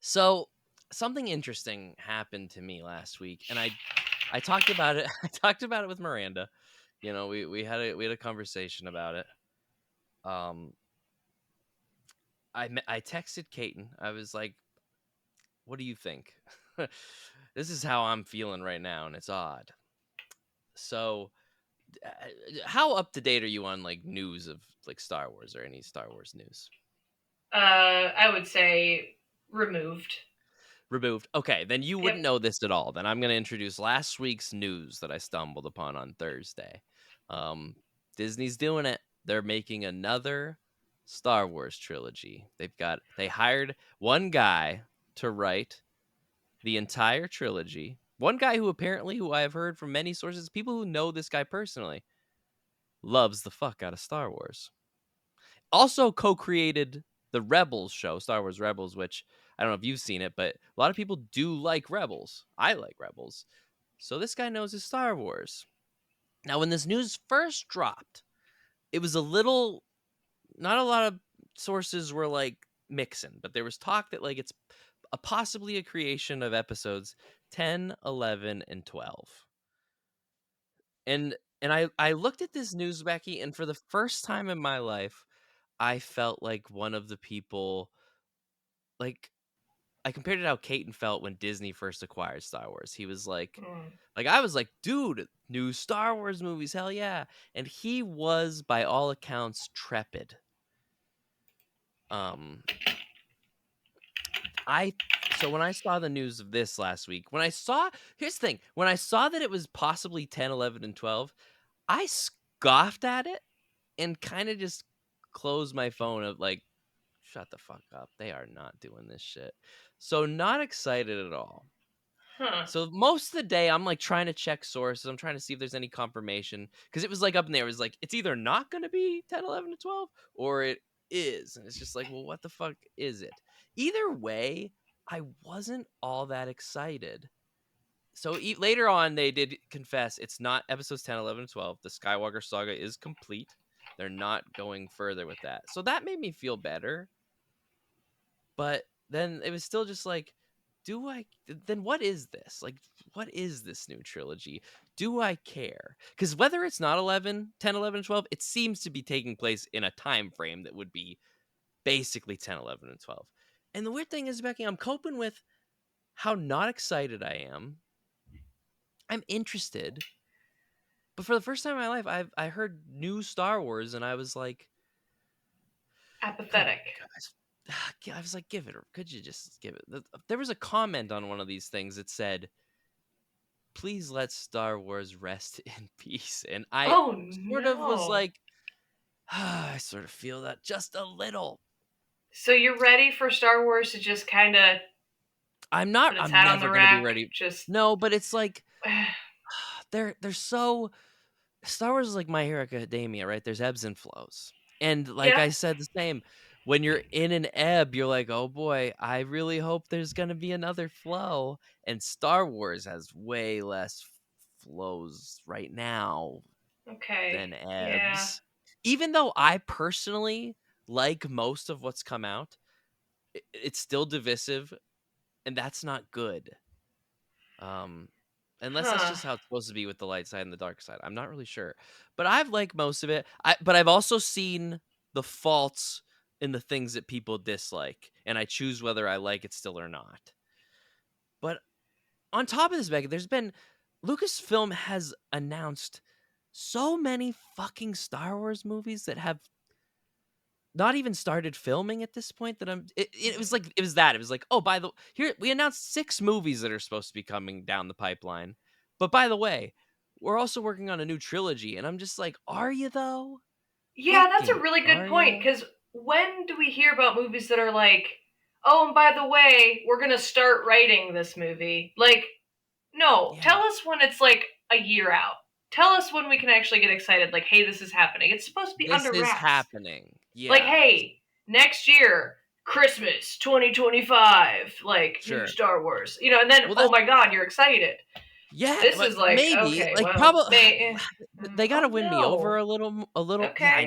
So something interesting happened to me last week, and I talked about it. I talked about it with Miranda. We had a conversation about it. Um, I texted Kaiten. I was like, "What do you think?" This is how I'm feeling right now, and it's odd. So, uh, how up to date are you on like news of like Star Wars or any Star Wars news? I would say removed. Removed. Okay, then you Yep. wouldn't know this at all. Then I'm going to introduce last week's news that I stumbled upon on Thursday. Um, Disney's doing it. They're making another Star Wars trilogy. They hired one guy to write the entire trilogy. One guy who I have heard from many sources, people who know this guy personally, loves the fuck out of Star Wars. Also co-created the Rebels show, Star Wars Rebels, which I don't know if you've seen it, but a lot of people do like Rebels. I like Rebels. So this guy knows his Star Wars. Now, when this news first dropped, it was a little, not a lot of sources were like mixing, but there was talk that like it's possibly a creation of episodes 10, 11, and 12. And I looked at this news, Becky, and for the first time in my life, I felt like one of the people, like, I compared it to how Caton felt when Disney first acquired Star Wars. He was Mm. like I was like, "Dude, new Star Wars movies, hell yeah." And he was by all accounts trepid. Um I so when I saw the news of this last week, here's the thing, when I saw that it was possibly 10, 11, and 12, I scoffed at it and kind of just closed my phone of like, shut the fuck up. They are not doing this shit. So not excited at all. Huh. So most of the day, I'm like trying to check sources. I'm trying to see if there's any confirmation because it was like up in there. It was like it's either not going to be 10, 11, and 12 or it is. And it's just like, well, what the fuck is it? Either way, I wasn't all that excited. So later on, they did confess it's not episodes 10, 11, and 12. The Skywalker saga is complete. They're not going further with that. So that made me feel better. But then it was still just like, then what is this? Like, what is this new trilogy? Do I care? Because whether it's not 11, 10, 11, 12, it seems to be taking place in a time frame that would be basically 10, 11, and 12. And the weird thing is, Becky, I'm coping with how not excited I am. I'm interested. But for the first time in my life, I heard new Star Wars and I was like, come on, Apathetic. guys. I was like, could you just give it? There was a comment on one of these things that said, please let Star Wars rest in peace. And I Oh sort of was no. like, I sort of feel that just a little. So you're ready for Star Wars to just kind of put its I'm hat on the never going to be rack? ready. Just. No, but it's like, they're so, Star Wars is like My Hero Academia, right? There's ebbs and flows. And like Yep. I said, the same. When you're in an ebb, you're like, oh boy, I really hope there's going to be another flow. And Star Wars has way less flows right now Okay. than Yeah. ebbs. Even though I personally like most of what's come out, it's still divisive, and that's not good. Um, unless that's Huh. just how it's supposed to be with the light side and the dark side. I'm not really sure. But I've liked most of it. But I've also seen the faults in the things that people dislike, and I choose whether I like it still or not. But on top of this, Megan, there's been Lucasfilm has announced so many fucking Star Wars movies that have not even started filming at this point that it was like it was like, oh, by the here we announced 6 movies that are supposed to be coming down the pipeline. But by the way, we're also working on a new trilogy, and I'm just like, are you though? Yeah, that's a Fucking really good are point. you? Because when do we hear about movies that are like, oh, and by the way, we're gonna start writing this movie? Like, no, Yeah, tell us when it's like a year out. Tell us when we can actually get excited. Like, hey, this is happening. It's supposed to be this under is wraps. happening. Like, Yeah, hey, next year, Christmas 2025, like new sure. Star Wars. And then Well, oh that's my god, you're excited. yeah, This but is like, maybe okay, like well, probably they got oh to win me over no. a little. Yeah, Okay, I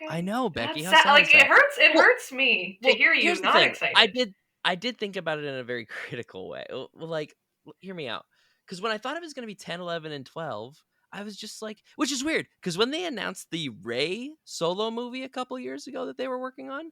okay. know, Becky. That's How sad. sad Like is that? it Well, hurts me to well, hear you here's the not thing. excited. I did think about it in a very critical way. Like, hear me out. Because when I thought it was going to be 10, 11, and 12, I was just like, which is weird. Because when they announced the Ray solo movie a couple years ago that they were working on,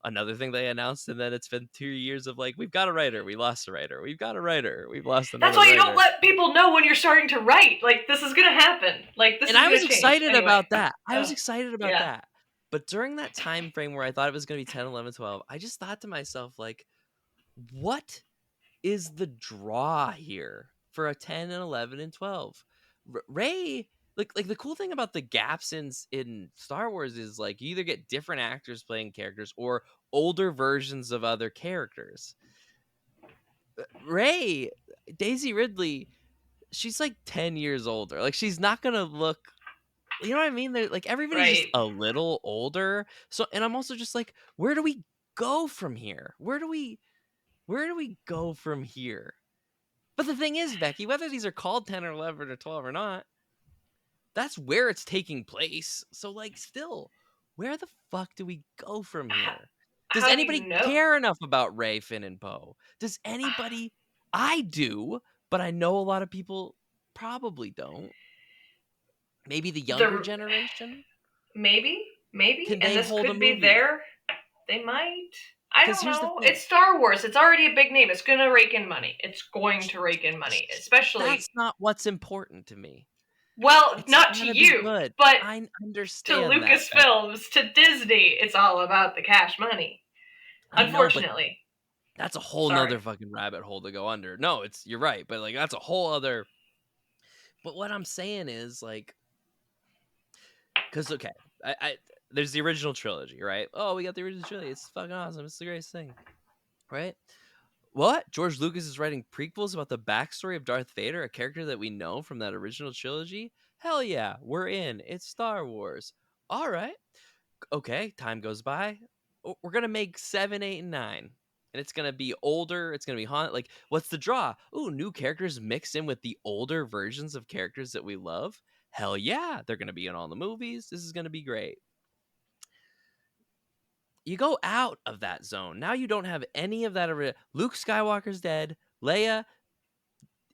another thing they announced, and then it's been 2 years of like, we've got a writer, we lost a writer, we've got a writer, we've lost That's another why you don't writer. let people know when you're starting to write. Like, this is gonna happen. Like, this And is I gonna was change. excited Anyway. about that. I was excited about Yeah. that. But during that time frame where I thought it was going to be 10, 11, 12, I just thought to myself, like, what is the draw here for a 10 and 11 and 12? Ray, like the cool thing about the gaps in Star Wars is like you either get different actors playing characters or older versions of other characters. Ray, Daisy Ridley, she's like 10 years older. Like she's not going to look, you know what I mean? They're like everybody's just Right. a little older. So and I'm also just like, where do we go from here? Where do we go from here? But the thing is, Becky, whether these are called 10 or 11 or 12 or not, that's where it's taking place. So, like, still, where the fuck do we go from How, here? Does how do you anybody know? care enough about Ray, Finn, and Poe? Does anybody? I do, but I know a lot of people probably don't. Maybe the younger The generation? maybe, Can and they this hold a could be movie? their. They might. I Because don't here's the know. thing. It's Star Wars. It's already a big name. It's gonna rake in money. It's going to rake in money, That's especially. not what's important to me. Well, It's not to gotta be you, good. but I to understand that, Becky. Lucasfilms, to Disney. It's all about the cash money. I know, but Unfortunately. that's a whole Sorry. nother fucking rabbit hole to go under. No, you're right, but like that's a whole other. But what I'm saying is like, because okay, I there's the original trilogy, right? Oh, we got the original trilogy. It's fucking awesome. It's the greatest thing, right? What? George Lucas is writing prequels about the backstory of Darth Vader, a character that we know from that original trilogy? Hell yeah, we're in. It's Star Wars. All right. Okay, time goes by. We're gonna make 7, 8, and 9. And it's gonna be older. It's gonna be haunted. Like, what's the draw? Ooh, new characters mixed in with the older versions of characters that we love. Hell yeah, they're gonna be in all the movies. This is gonna be great. You go out of that zone. Now you don't have any of that. Luke Skywalker's dead. Leia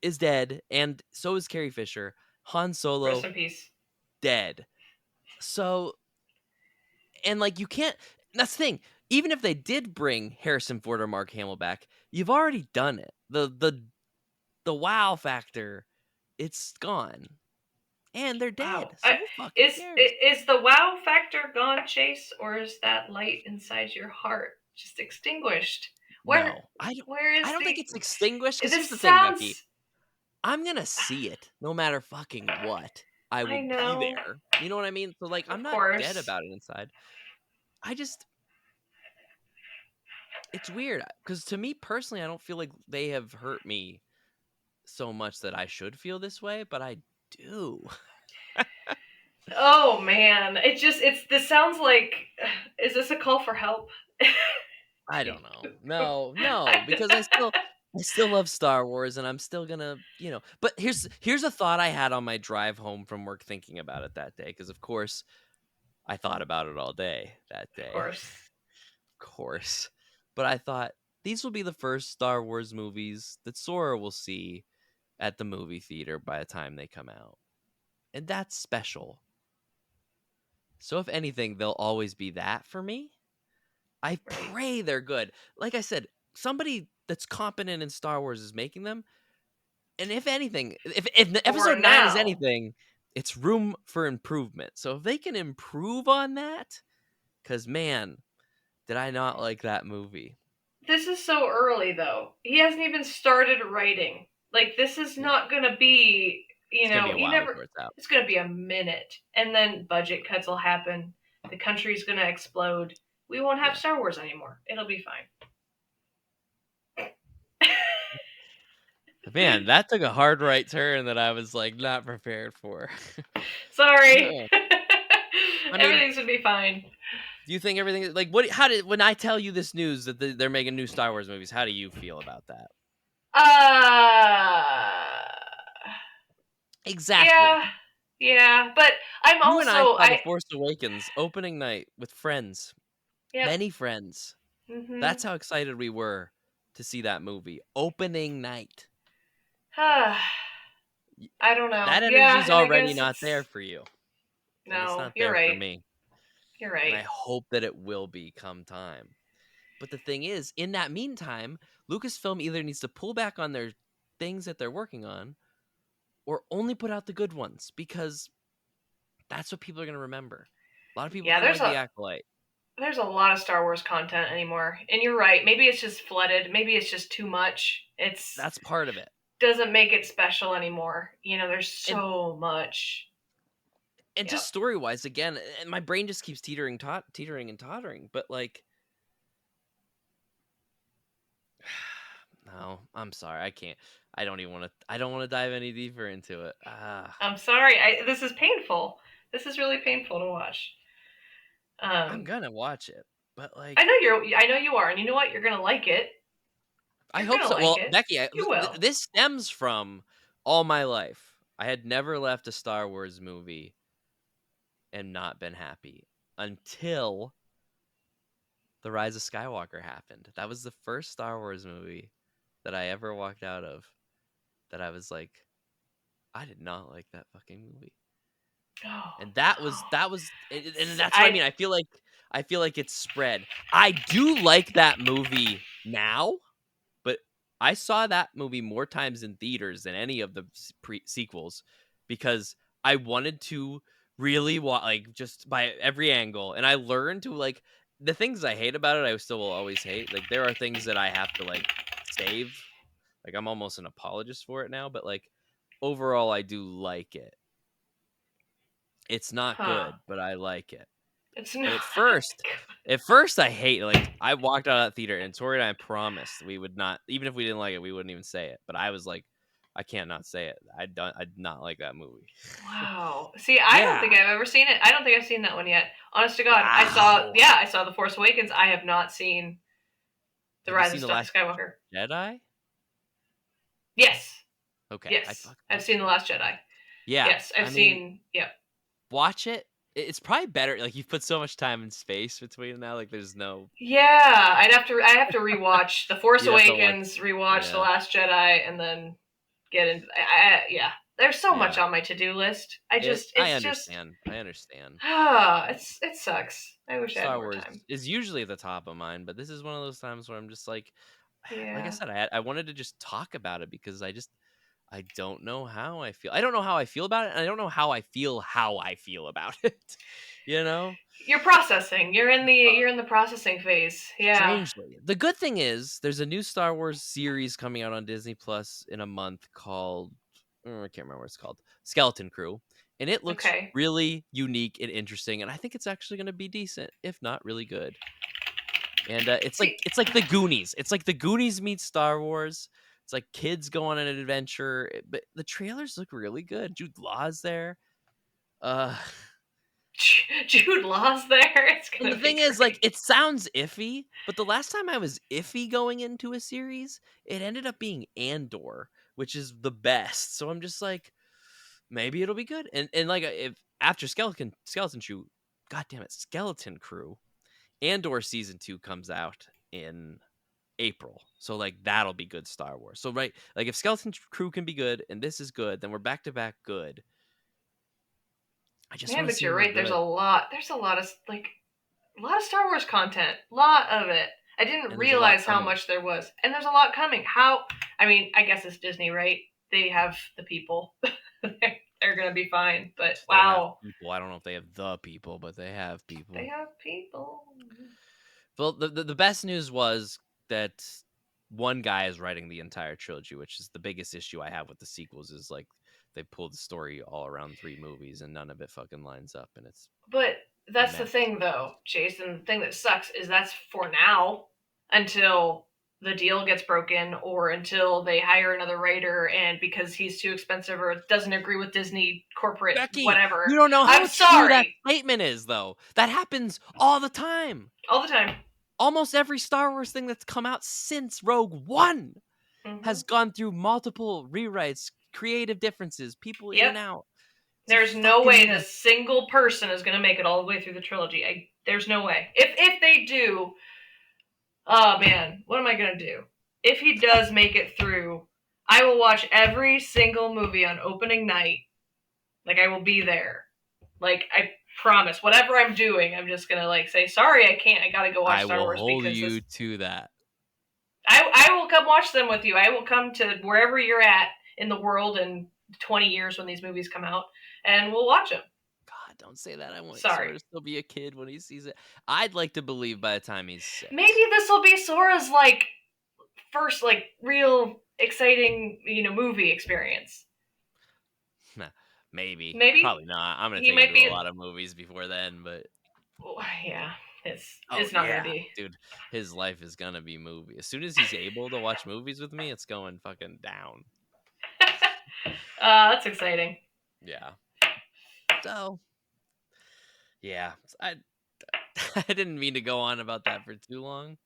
is dead, and so is Carrie Fisher. Han Rest Solo in peace. dead. So and like you can't, that's the thing, even if they did bring Harrison Ford or Mark Hamill back, you've already done it. The wow factor, it's gone. And they're dead. Wow. So who fucking cares? Is the wow factor gone, Chase, or is that light inside your heart just extinguished? Where No. I don't where I is don't think the it's extinguished cuz here's this the thing, Becky. sounds I'm going to see it no matter fucking what. I will I be know. there. You know what I mean? So like I'm Of not dead course. about it inside. I just it's weird cuz to me personally I don't feel like they have hurt me so much that I should feel this way, but I do. Oh man. It's this sounds like is this a call for help? I don't know. No, no, because I still love Star Wars and I'm still gonna, but here's a thought I had on my drive home from work thinking about it that day, because of course I thought about it all day that Of day. course. Of course. But I thought these will be the first Star Wars movies that Sora will see at the movie theater by the time they come out. And that's special. So if anything, they'll always be that for me. I Right. pray they're good. Like I said, somebody that's competent in Star Wars is making them. And if anything, if the For episode 9 is now. anything, it's room for improvement. So if they can improve on that, because man, did I not like that movie. This is so early though. He hasn't even started writing. Like this is Yeah. not going to be, It's going to be a you while never before it's out. it's going to be a minute and then budget cuts will happen. The country's going to explode. We won't have Yeah. Star Wars anymore. It'll be fine. Man, that took a hard right turn that I was like not prepared for. Sorry. Yeah. I mean, Everything's going to be fine. do you think everything like how did when I tell you this news that they're making new Star Wars movies, how do you feel about that? Uh Exactly. yeah. Yeah, but I'm You and I also saw The I Force Awakens opening night with friends, yep. many friends. Mhm. That's how excited we were. to see that movie opening night. I don't know. That Yeah, energy's and I already guess not it's there for you, and it's no. not You're there for right. me. You're And right. I hope that it will be come time. But the thing is, in that meantime, Lucasfilm either needs to pull back on their things that they're working on or only put out the good ones because that's what people are going to remember. A lot of people Yeah, didn't like The Acolyte. there's a lot of Star Wars content anymore, and you're right. Maybe it's just flooded. Maybe it's just too much. It's That's part of it. doesn't make it special anymore. You know, there's And so much. just Yep. story-wise again, and my brain just keeps teetering and tottering, but like no, I'm sorry. I can't. I don't want to dive any deeper into it. I'm sorry. This is painful. This is really painful to watch. I'm Um, going to watch it. But I like know I know you are, and you know what? You're gonna like it. I You're hope gonna so. like Well, it. Becky, You will. this stems from all my life. I had never left a Star Wars movie and not been happy until The Rise of Skywalker happened. That was the first Star Wars movie that I ever walked out of that I was like, I did not like that fucking movie. Oh And no. and that's what I I mean. I feel like it's spread. I do like that movie now. But I saw that movie more times in theaters than any of the sequels because I wanted to really like just by every angle, and I learned to like the things I hate about it. I still will always hate. Like there are things that I have to like save. Like I'm almost an apologist for it now, but like overall, I do like it. It's not huh. good, but I like it. It's But not. at first I hate like I walked out of that theater and Tori and I promised we would not, even if we didn't like it, we wouldn't even say it. But I was like, I can't not say it. I did not like that movie. Wow. See, I don't Yeah. think I've ever seen it. I don't think I've seen that one yet. Honest to God, Wow. I saw The Force Awakens. I have not seen The Have you Rise seen of The Last Skywalker. Jedi? Yes. Okay. I Yes. fucking I've love that seen The movie. Last Jedi. Yeah. Yes, I I've mean, seen, yep. watch it. It's probably better. Like you've put so much time and space between now. Like there's no Yeah, I have to rewatch The Force you'd have to watch. Awakens, rewatch The Yeah. Last Jedi, and then get into yeah. There's so much Yeah. on my to-do list. I It's just understand. I understand. it sucks. I wish I had Star more Wars time. is usually at the top of mine, but this is one of those times where I'm just like I Yeah. said, I wanted to just talk about it because I don't know how I feel. I don't know how I feel about it, and I don't know how I feel about it. You know, You're processing. You're in the processing phase. Yeah. strangely, the good thing is there's a new Star Wars series coming out on Disney Plus in a month called I can't remember what it's called, Skeleton Crew, and it looks Okay. really unique and interesting, and I think it's actually going to be decent, if not really good. And See, it's like the Goonies. It's like the Goonies meets Star Wars. It's like kids go on an adventure, but the trailers look really good. Jude Law's there. Uh, Jude Law's there. It's and gonna the thing be is, like, great. it sounds iffy, but the last time I was iffy going into a series, it ended up being Andor, which is the best. So I'm just like, maybe it'll be good. And like, if after Skeleton Crew, God damn it, Skeleton Crew, Andor season 2 comes out in April. So like that'll be good Star Wars. So right, like if Skeleton Crew can be good and this is good, then we're back to back good. I just Man, want to but see you're more right. good. There's a lot of a lot of Star Wars content. A lot of it. I didn't And there's a lot realize how coming. much there was. And there's a lot coming. How I mean, I guess it's Disney, right? They have the people. They're gonna be fine. But They have wow. people. I don't know if they have the people, but they have They people. have people. Well, the best news was that one guy is writing the entire trilogy, which is the biggest issue I have with the sequels is like they pulled the story all around 3 movies and none of it fucking lines up and it's But a that's the mess. thing, though, Jason. The thing that sucks is that's for now until the deal gets broken or until they hire another writer and because he's too expensive or doesn't agree with Disney corporate Becky, whatever. you don't know I'm how true that sorry. statement is though. That happens all the time. All the time. Almost every Star Wars thing that's come out since Rogue One Hmm. has gone through multiple rewrites, creative differences, people in Yep. and out. It's a There's no way fucking that a mess. single person is going to make it all the way through the trilogy. There's no way. If they do, oh man, what am I going to do? if he does make it through, I will watch every single movie on opening night. Like, I will be there. Like, I promise. Whatever I'm doing, I'm just gonna like say, sorry, I can't. I gotta go watch I Star will Wars hold because you this. to that. I will come watch them with you. I will come to wherever you're at in the world in 20 years when these movies come out, and we'll watch them. God, don't say that. I want Sorry. Sora to still be a kid when he sees it. I'd like to believe by the time he's Maybe 6. this will be Sora's like first like real exciting movie experience. Maybe. Maybe Probably not. I'm gonna he take him might to a be. lot of movies before then, but Oh, yeah, oh it's not gonna yeah, be. dude, his life is gonna be movie. As soon as he's able to watch movies with me, it's going fucking down. That's exciting. Yeah. So yeah, I I didn't mean to go on about that for too long.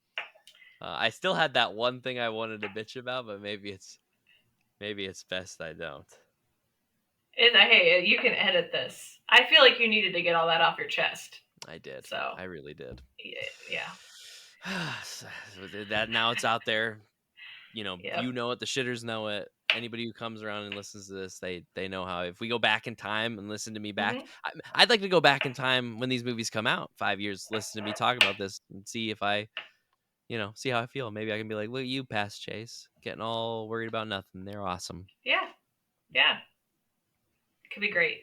I still had that one thing I wanted to bitch about, but maybe it's best I don't. Hey, you can edit this. I feel like you needed to get all that off your chest. I did. So I really did. yeah, So that now it's out there. yep. You know it. The shitters know it. Anybody who comes around and listens to this, they know how. If we go back in time and listen to me back, Hmm. I'd like to go back in time when these movies come out, 5 years, listen to me talk about this and see if see how I feel. Maybe I can be like, look at you, past Chase, getting all worried about nothing. They're awesome. Yeah, yeah. It could be great.